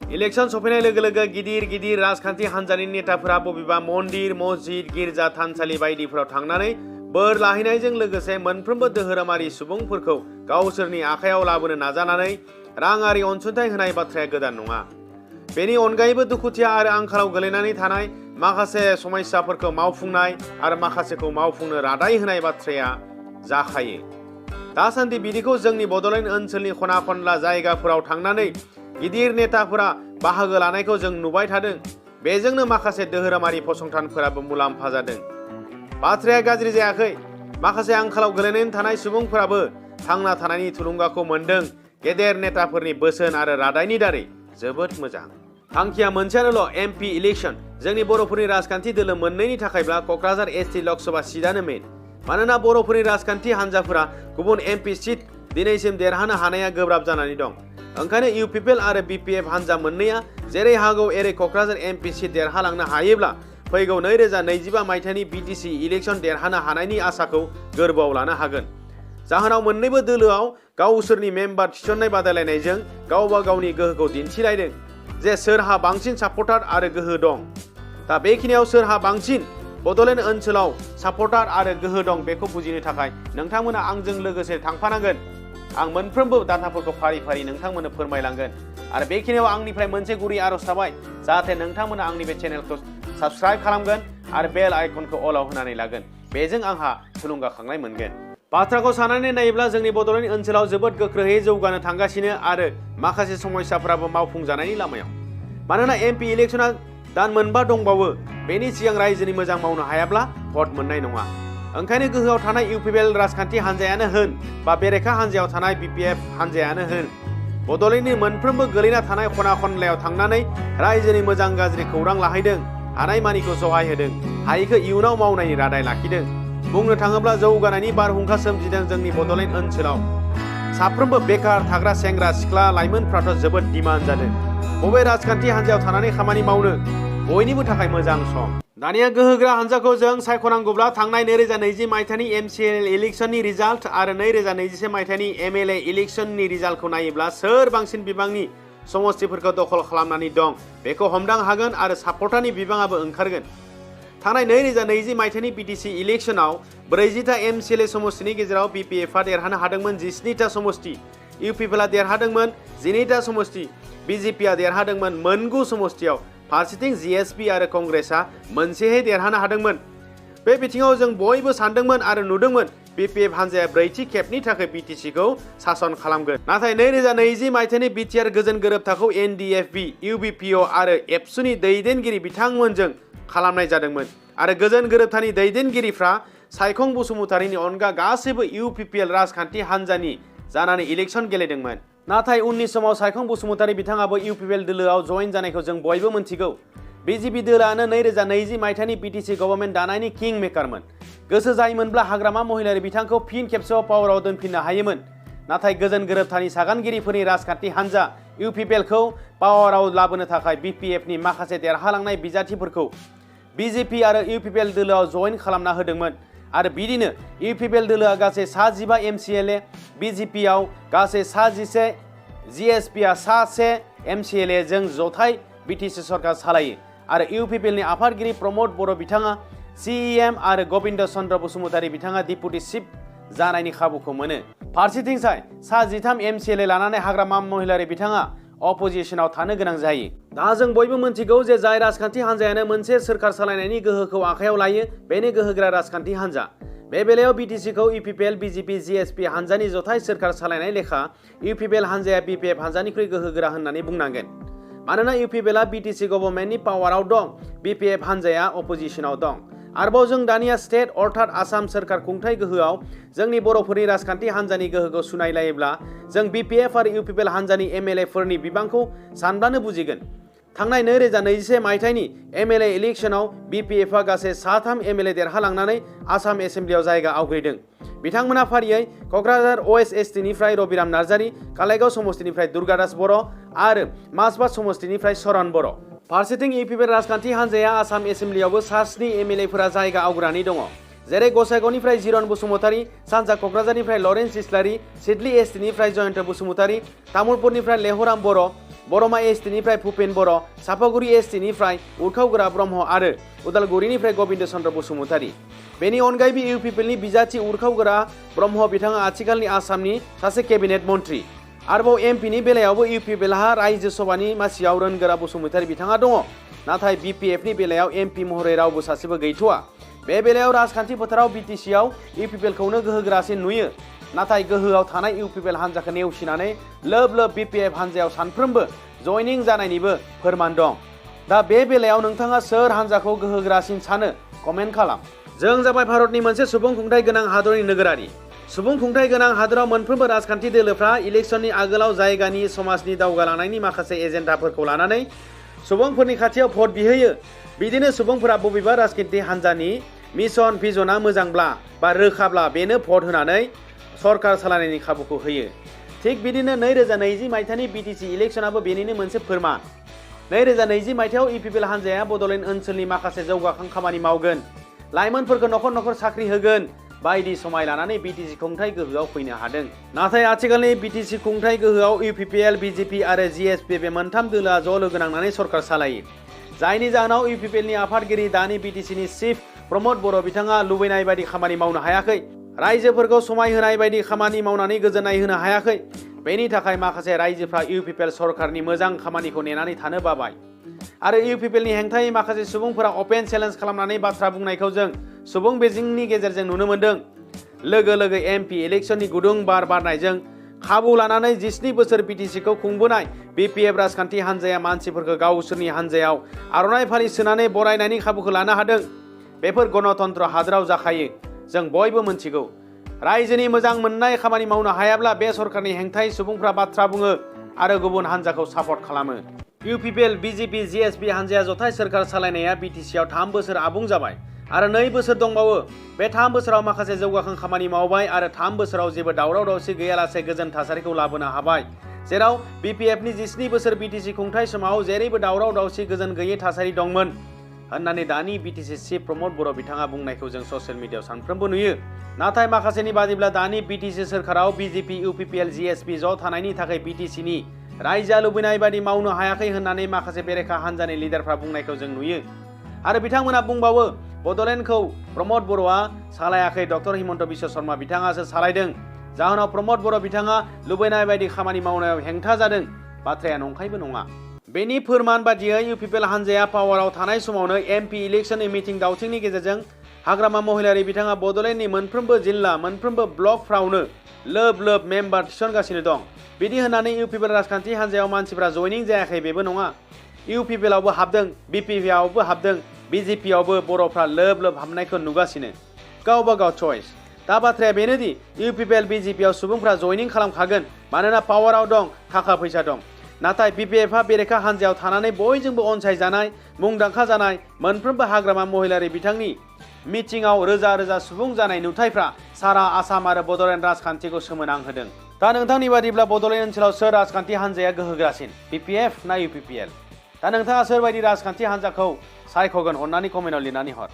Election सफैनाय लोगो लोगो गिदिर गिदिर राजखान्थि हान्जानि नेताफोरा बबेबा मन्दिर मस्जिद गिर्जा थानसालि बायदिफोराव थांनानै बोर लाहैनायजों लोगोसे मोनफ्रोमबो धोरोमारि सुबुंफोरखौ गावसोरनि आखायाव लाबोनो नाजानानै राङारि अनसुंथाइ होनाय बाथ्राया गोदान नङा। बेनि अनगायैबो दुखुथिया आरो आंखालाव गोलैनानै थानाय माखासे समस्याफोरखौ मावफुंनाय आरो माखासेखौ मावफुंनो रादाय होनाय बाथ्राया जाखायो। दासान्दि बिदिखौ जोंनि बड'लेण्ड ओनसोलनि खना खनला जायगाफोराव थांनानै गिदिर नेताफोरा बाहागो लानायखौ जों नुबाय थादों। बेजोंनो माखासे धोरोमारि फसंथानफोराबो मुलाम्फा जादों। बाथ्राया गाज्रि जायाखै। माखासे आंखालाव गोलैनानै थानाय सुबुंफोराबो थांना थानायनि थुलुंगाखौ मोन्दों गेदेर नेताफोरनि बोसोन आरो रादायनि दारै। जोबोद मोजां। थांखिया मोनसेयानोल' MP इलेक्शन। जोंनि बर'फोरनि राजखान्थि दोलो मोननैनि थाखायब्ला क'क्राझार ST लकसभा सिटआनो मेन। मानोना बर'फोरनि राजखान्थि हान्जाफोरा गुबुन MP सिट दिनैसिम देरहानो हानाया गोब्राब जानानै दं। ओंखायनो UPPL आरो BPF हान्जा मोननैया जेरै हागौ एरै क'क्राझार MP सिट देरहालांनो हायोब्ला फैगौ 2025 मायथाइनि BTC इलेक्शन देरहानो हानायनि आसाखौ गोरबोआव लानो हागोन। जाहोनाव मोन्नैबो दोलोआव गावसोरनि मेम्बार थिसननाय बादायलायनायजों गावबा गावनि गोहोखौ दिन्थिलायदों जे सोरहा बांसिन सापर्टार आरो गोहो दं। दा बेखिनियाव सोरहा बांसिन बड'लेण्ड ओनसोलाव सापर्टार आरो गोहो दं बेखौ बुजिनो थाखाय नोंथांमोना आंजों लोगोसे थांफानांगोन। आं मोनफ्रोमबो डाटाफोरखौ फारि फारि नोंथांमोननो फोरमायलांगोन। आरो बेखिनियाव आंनिफ्राय मोनसे गुरै आरज थाबाय जाहाथे नोंथांमोना आंनि बे चेनेलखौ साबस्क्राइब खालामगोन आरो बेल आइकनखौ अलाव होनानै लागोन। बेजों आंहा थुलुंगाखांनाय मोनगोन। बाथ्राखौ साननानै नायोब्ला जोंनि बड'लेण्ड ओनसोलाव जोबोद गोख्रोङै जौगानो थांगासिनो आरो माखासे समस्याफोराबो मावफुंजानायनि लामायाव। मानोना MP इलेक्शना दान मोनबा दंबावो। बेनि सिगां रायजोनि मोजां मावनो हायाब्ला भट मोननाय नङा। ओंखायनो गोहोआव थानाय UPPL राजखान्थि हान्जायानो होन बा बेरेखा हान्जायाव थानाय BPF हान्जायानो होन बड'लेण्डनि मोनफ्रोमबो गोलैना थानाय खना खनलायाव थांनानै रायजोनि मोजां गाज्रि खौरां लाहैदों। हानायमानिखौ सहाय होदों। हायिखौ इयुनाव मावनायनि रादाय लाखिदों। बुंनो थाङोब्ला जौगानायनि बारहुंखा सोमजिदों जोंनि बड'लेण्ड ओनसोलाव। साफ्रोमबो बेकार थाग्रा सेंग्रा सिख्ला लाइमोनफ्राथ' जोबोद डिमान्ड जादों। बबे राजखान्थि हान्जायाव थानानै खामानि मावनो बयनिबो थाखाय मोजां सम। दानिया गोहोग्रा हान्जाखौ जों सायख'नांगौब्ला थांनाय 2020 मायथाइनि MCL इलेक्शननि रिजाल्ट आरो 2021 मायथाइनि MLA इलेक्शननि रिजाल्टखौ नायोब्ला सोर बांसिन बिबांनि समस्थिफोरखौ दखल खालामनानै दं बेखौ हमदां हागोन आरो सापर्टारनि बिबाङाबो ओंखारगोन। थांनाय 2020 मायथाइनि BTC इलेक्शनाव 40टा MCLA समस्थिनि गेजेराव BPFआ देरहानो हादोंमोन 17टा समस्ति, UPPLआ देरहादोंमोन 12टा समस्ति, BJPआ देरहादोंमोन 9 समस्तियाव, फारसेथिं GSP आरो कंग्रेसआ मोनसेहै देरहानो हादोंमोन। बे बिथिङाव जों बयबो सानदोंमोन आरो नुदोंमोन BPF हान्जाया ब्रैथि खेबनि थाखाय BTCखौ सासन खालामगोन। नाथाय 2020 मायथाइनि BTR गोजोन गोरोबथाखौ NDFB, UBPO आरो एबसुनि दैदेनगिरि बिथांमोनजों खालामनाय जादोंमोन आरो गोजोन गोरोबथानि दैदेनगिरिफ्रा सायखं बसुमतारीनि अनगा गासैबो UPPL राजखान्थि हान्जानि जानानै इलेक्शन गेलेदोंमोन। नाथाय उननि समाव सायखं बसुमतारी बिथाङाबो UPPL दोलोआव जयेन जानायखौ जों बयबो मोनथिगौ। BJP दोलोआनो 2020 मायथाइनि BTC गभर्नमेन्ट दानायनि किं मेकारमोन। गोसो जायोमोनब्ला हाग्रामा महिलारि बिथांखौ फिन खेबसेबाव पावाराव दोनफिननो हायोमोन। नाथाय गोजोन गोरोबथानि सागानगिरिफोरनि राजखान्थि हान्जा UPPLखौ पावाराव लाबोनो थाखाय BPFनि माखासे देरहालांनाय बिजाथिफोरखौ BJP आरो UPPL दोलोआव जयेन खालामना होदोंमोन आरो बिदिनो UPPL दोलोआ गासै 15 MCLA, BJPआव गासै 11, GSPआ 1 MCLA जों जथाय BTC सरकार सालायो आरो UPPLनि आफादगिरि प्रमद बर' बिथाङा CEM आरो गबिन्द चन्द्र बसुमतारी बिथाङा डिपुटि चिफ जानायनि खाबुखौ मोनो। फारसेथिंजाय 13 MCLA लानानै हाग्रामा महिलारि बिथाङा अपोजिशनाव थानो गोनां जायो। दा जों बयबो मोनथिगौ जे जाय राजखान्थि हान्जायानो मोनसे सोरखार सालायनायनि गोहोखौ आखायाव लायो बेनो गोहोग्रा राजखान्थि हान्जा। बे बेलायाव BTCखौ UPPL, BJP, GSP हान्जानि जथाय सोरखार सालायनाय लेखा UPPL हान्जाया BPF हान्जानिख्रुइ गोहोगोरा होननानै बुंनांगोन। मानोना UPPLआ BTC गभर्नमेन्टनि पावाराव दं, BPF हान्जाया अपोजिशनाव दं। आरोबाव जों दानिया स्टेट अर्थात आसाम सोरखार खुंथाय गोहोआव जोंनि बर'फोरनि राजखान्थि हान्जानि गोहोखौ सुनायलायोब्ला जों BPF आरो UPPL हान्जानि MLA फोरनि बिबांखौ सानब्लानो बुजिगोन। थांनाय 2021 मायथाइनि MLA इलेक्शनाव BPFआ गासै 3 MLA देरहालांनानै आसाम एसेम्ब्लियाव जायगा आवग्रिदों। बिथांमोना फारियै क'क्राझार OS ST निफ्राय रबिराम नार्जारी, कालाइगाव समस्तिनिफ्राय दुर्गादास बर' आरो माजबाद समस्तिनिफ्राय सरन बर'। फारसेथिं UPPL राजखान्थि हान्जाया आसाम एसेम्ब्लियावबो 7 MLA फोरा जायगा आवग्रिनानै दङ। जेरै गसाइगावनिफ्राय जिरन बसुमतारी, सानजा क'क्राझारनिफ्राय लरेन्स इस्लारि, सिडली ST निफ्राय जयन्त बसुमतारी, तामुलपुरनिफ्राय लेहराम बर', बरमा एसटिनिफ्राय भुपेन बर', सापागुरि एसटिनिफ्राय उरखाव ब्रह्म आरो उदालगुरिनिफ्राय गबिन्द चन्द्र बसुमतारी। बेनि अनगायैबो इउपिपिएलनि बिजाथि उरखाव ब्रह्म बिथाङा आथिखालनि आसामनि सासे केबिनेट मन्त्रि। आरोबाव एमपिनि बेलायावबो इउपिपिएलहा रायजो सभानि मासियाव रोनगोरा बसुमतारी बिथाङा दङ। नाथाय बिपिएफनि बेलायाव एमपि महरै रावबो सासेबो गैथ'वा। बे बेलायाव राजखान्थि फोथाराव बिटिसिआव इउपिपिएलखौनो गोहोगोरासिन नुयो। नाथाय गोहोआव थानाय इउपिपिएल हान्जाखौ नेवसिनानै लोब लोब बिपिएफ हान्जायाव सानफ्रोमबो जयनिं जानायनिबो फोरमान दं। दा बे बेलायाव नोंथाङा सोर हान्जाखौ गोहोगोरासिन सानो कमेन्ट खालाम। जों जाबाय भारतनि मोनसे सुबुं खुंथाइ गोनां हादरनि नोगोरारि। सुबुं खुंथाइ गोनां हादराव मोनफ्रोमबो राजखान्थि दोलोफ्रा इलेक्सननि आगोलाव जायगानि समाजनि दावगालांनायनि माखासे एजेन्डाफोरखौ लानानै सुबुंफोरनि खाथियाव भट बिहोयो। बिदिनो सुबुंफोरा बबेबा राजखान्थि हान्जानि मिशन भिजनआ मोजांब्ला बा रोखाब्ला बेनो भट होनानै सरकार सालायनायनि खाबुखौ होयो। थिग बिदिनो 2020 मायथाइनि बिटिसि इलेक्सनाबो बेनिनो मोनसे फोरमान। 2020 मायथाइयाव इउपिपिएल हान्जाया बड'लेण्ड ओनसोलनि माखासे जौगाखां खामानि मावगोन, लाइमोनफोरखौ न'खर न'खर साख्रि होगोन बायदि समाय लानानै बिटिसि खुंथाइ गोहोआव फैनो हादों। नाथाय आथिखालनि बिटिसि खुंथाइ गोहोआव इउपिपिएल, बिजेपि आरो जिएसपि बे मोनथाम दोलोआ ज' लोगो नांनानै सरकार सालायो। जायनि जाहोनाव इउपिपिएलनि आफादगिरि दानि बिटिसिनि चिफ प्रमद बर' बिथाङा लुबैनाय बायदि खामानि मावनो हायाखै। रायजोफोरखौ समाय होनाय बायदि खामानि मावनानै गोजोननाय होनो हायाखै। बेनि थाखाय माखासे रायजोफ्रा इउपिपिएल सरकारनि मोजां खामानिखौ नेनानै थानो बाबाय। आरो इउपिपिएलनि हेंथायै माखासे सुबुंफोरा अपेन चेलेन्ज खालामनानै बाथ्रा बुंनायखौ जों सुबुं बेजिंनि गेजेरजों नुनो मोन्दों। लोगो लोगो एमपि इलेक्सननि गुदुं बार बारनायजों खाबु लानानै 17 बोसोर बिटिसिखौ खुंबोनाय बिपिएफ राजखान्थि हान्जाया मानसिफोरखौ गावसोरनि हान्जायाव आर'नाइ फालि सोनानै बरायनायनि खाबुखौ लानो हादों। बेफोर गणतन्त्र हादराव जाखायो। जों बयबो मिन्थिगौ। रायजोनि मोजां मोननाय खामानि मावनो हायाब्ला बे सरकारनि हेंथायै सुबुंफ्रा बाथ्रा बुङो आरो गुबुन हान्जाखौ सापर्ट खालामो। इउपिपिएल, बिजेपि, जिएसपि हान्जाया जथाय सोरखार सालायनाया बिटिसिआव 3 बोसोर आबुं जाबाय आरो 2 बोसोर दंबावो। बे 3 बोसोराव माखासे जौगाखां खामानि मावबाय आरो 3 बोसोराव जेबो दावराव दावसि गैयालासे गोजोन थासारिखौ लाबोनो हाबाय। जेराव बिपिएफनि 17 बोसोर बिटिसि खुंथाइ समाव जेरैबो दावराव दावसि गोजोन गैयै थासारि दंमोन होननानै दानि बिटिसि चिफ प्रमद बर' बिथाङा बुंनायखौ जों ससियेल मिडियायाव सानफ्रोमबो नुयो। नाथाय माखासेनि बादिब्ला दानि बिटिसि सोरखाराव बिजेपि, इउपिपिएल, जिएसपि ज' थानायनि थाखाय बिटिसिनि रायजोआ लुबैनाय बायदि मावनो हायाखै होननानै माखासे बेरेखा हान्जानि लिडारफ्रा बुंनायखौ जों नुयो। आरो बिथांमोना बुंबावो बड'लेण्डखौ प्रमद बर'आ सालायाखै, डक्टर हिमन्त बिश्व शर्मा बिथाङासो सालायदों। जाहोनाव प्रमद बर' बिथाङा लुबैनाय बायदि खामानि मावनायाव हेंथा जादों। बाथ्राया नंखायबो नङा। बेनि फोरमान बादियै इउपिपिएल हान्जाया पावाराव थानाय समावनो एमपि इलेक्सननि मिथिं दावथिंनि गेजेरजों हाग्रामा महिलारि बिथाङा बड'लेण्डनि मोनफ्रोमबो जिल्ला, मोनफ्रोमबो ब्लकफ्रावनो लोब लोब मेम्बार थिसनगासिनो दं। बिदि होननानै इउपिपिएल राजखान्थि हान्जायाव मानसिफ्रा जयनिं जायाखै बेबो नङा। इउपिपिएलआवबो हाबदों, बिपिएफआवबो हाबदों, बिजेपिआवबो बर'फ्रा लोब लोब हाबनायखौ नुगासिनो। गावबा गाव चइस। दा बाथ्राया बेनोदि इउपिपिएल, बिजेपिआव सुबुंफ्रा जयनिं खालामखागोन मानोना पावाराव दं, थाखा फैसा दं। नाथाय बिपिएफआ बेरेखा हान्जायाव थानानै बयजोंबो अनसायजानाय, मुंदांखा जानाय, मोनफ्रोमबो हाग्रामा महिलारि बिथांनि मिटिंआव रोजा रोजा सुबुं जानाय नुथायफ्रा सारा आसाम आरो बड'लेण्ड राजखान्थिखौ सोमोनांहोदों। दा नोंथांनि बादिब्ला बड'लेण्ड ओनसोलाव सोर राजखान्थि हान्जाया गोहोगोरासिन, बिपिएफ ना इउपिपिएल? दा नोंथाङा सोरबायदि राजखान्थि हान्जाखौ सायख'गोन अन्नानै कमेन्टआव लिरनानै हर।